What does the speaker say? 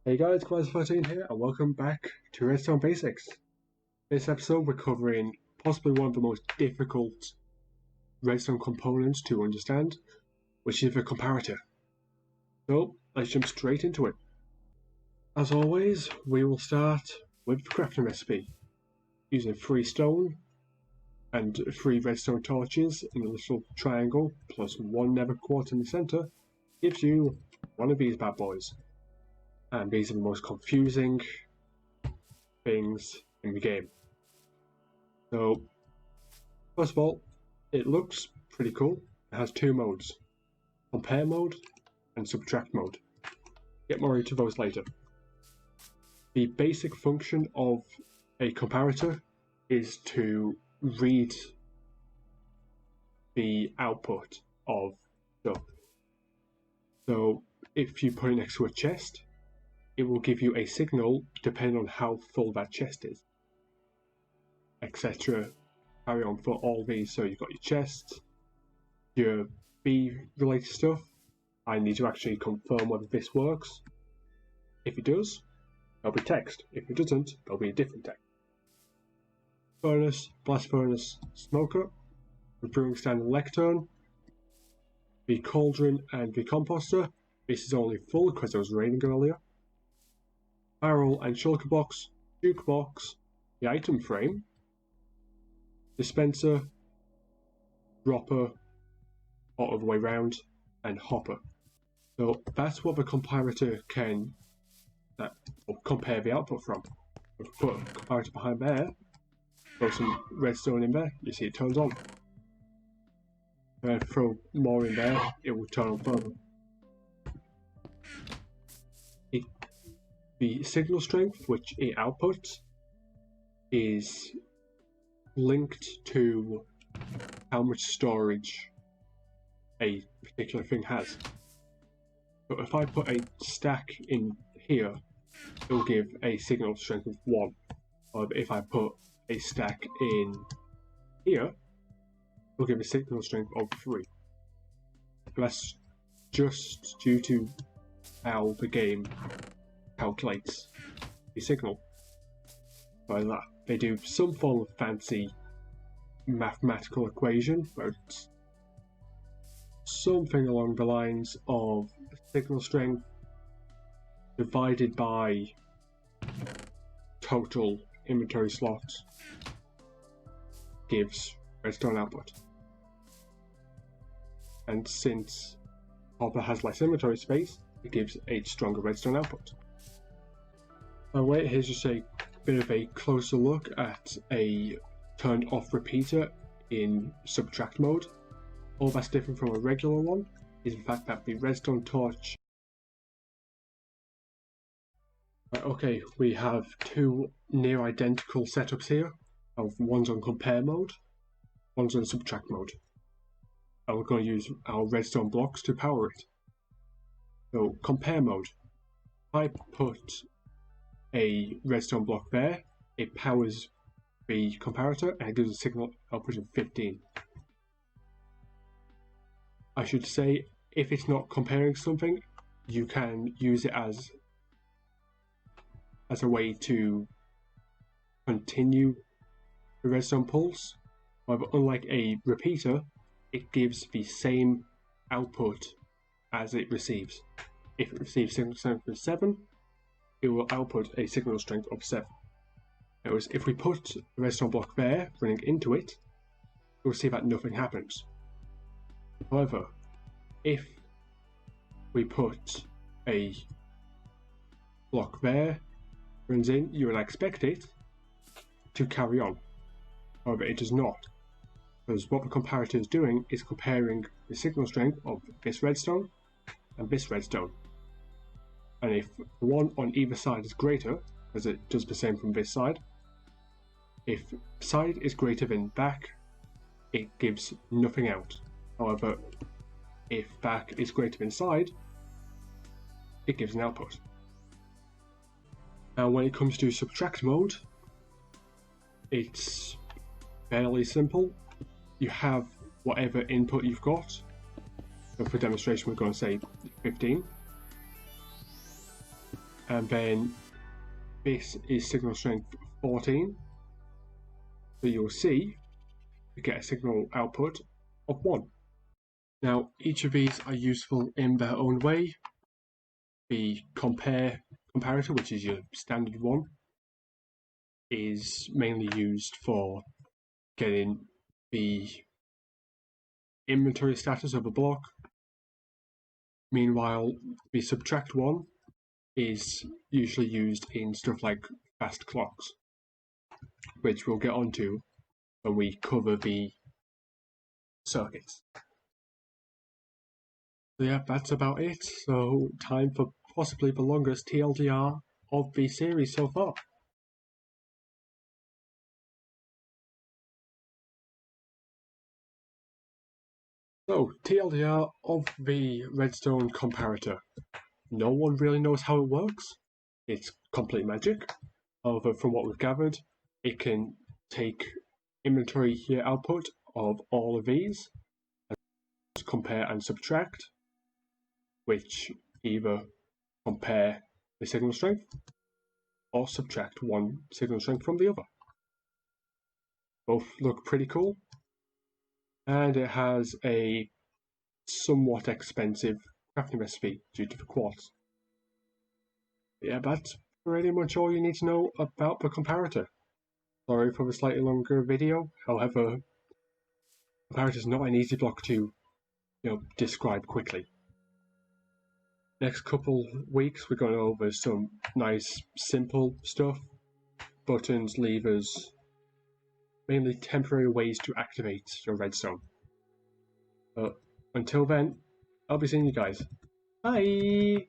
Hey guys, Quaz14 here, and welcome back to Redstone Basics. This episode we're covering possibly one of the most difficult redstone components to understand, which is the comparator. So let's jump straight into it. As always, we will start with the crafting recipe, using 3 stone and 3 redstone torches in a little triangle, plus 1 nether quartz in the centre, gives you one of these bad boys. And these are the most confusing things in the game. So, first of all, it looks pretty cool. It has 2 modes, compare mode and subtract mode. Get more into those later. The basic function of a comparator is to read the output of stuff. So, if you put it next to a chest, it will give you a signal depending on how full that chest is, etc. Carry on for all these. So you've got your chest, your B related stuff. I need to actually confirm whether this works. If it does, there'll be text. If it doesn't, there'll be a different text. Furnace, blast furnace, smoker, the brewing stand and lectern, the cauldron and the composter. This is only full because it was raining earlier. Barrel and shulker box, jukebox, the item frame, dispenser, dropper, all the way round, and hopper. So that's what the comparator can compare the output from. If we put a comparator behind there, throw some redstone in there, you see it turns on. Throw more in there, it will turn on further. The signal strength which it outputs is linked to how much storage a particular thing has. So if I put a stack in here, it will give a signal strength of 1. Or if I put a stack in here, it will give a signal strength of 3. That's just due to how the game calculates the signal. By that, they do some form of fancy mathematical equation where it's something along the lines of signal strength divided by total inventory slots gives redstone output. And since copper has less inventory space, it gives a stronger redstone output. By the way, here's just a bit of a closer look at a turned off repeater in subtract mode. All that's different from a regular one is the fact that the redstone torch. Okay, we have 2 near identical setups here. One's on compare mode, one's on subtract mode. And we're going to use our redstone blocks to power it. So compare mode. I put a redstone block there, it powers the comparator and it gives a signal output of 15. I should say, if it's not comparing something, you can use it as a way to continue the redstone pulse. However, unlike a repeater, it gives the same output as it receives. If it receives signal strength of 7, it will output a signal strength of 7. Whereas if we put a redstone block there, running into it, we'll see that nothing happens. However, if we put a block there, runs in, you will expect it to carry on. However, it does not. Because what the comparator is doing is comparing the signal strength of this redstone and this redstone. And if the one on either side is greater, as it does the same from this side, if side is greater than back, it gives nothing out. However, if back is greater than side, it gives an output. Now when it comes to subtract mode, it's fairly simple. You have whatever input you've got. So for demonstration we're going to say 15. and then this is signal strength 14. So you'll see we get a signal output of 1. Now, each of these are useful in their own way. The comparator, which is your standard one, is mainly used for getting the inventory status of a block. Meanwhile, the subtract one is usually used in stuff like fast clocks, which we'll get onto when we cover the circuits. So yeah, that's about it. So time for possibly the longest TLDR of the series so far. So, TLDR of the Redstone comparator. No one really knows how it works. It's complete magic. However, from what we've gathered, it can take inventory here output of all of these, and compare and subtract, which either compare the signal strength or subtract one signal strength from the other. Both look pretty cool, and it has a somewhat expensive crafting recipe due to the quartz. Yeah, that's pretty much all you need to know about the comparator. Sorry for the slightly longer video, however, comparator is not an easy block to describe quickly. Next couple weeks we're going over some nice simple stuff, buttons, levers, mainly temporary ways to activate your redstone. But until then, I'll be seeing you guys. Bye!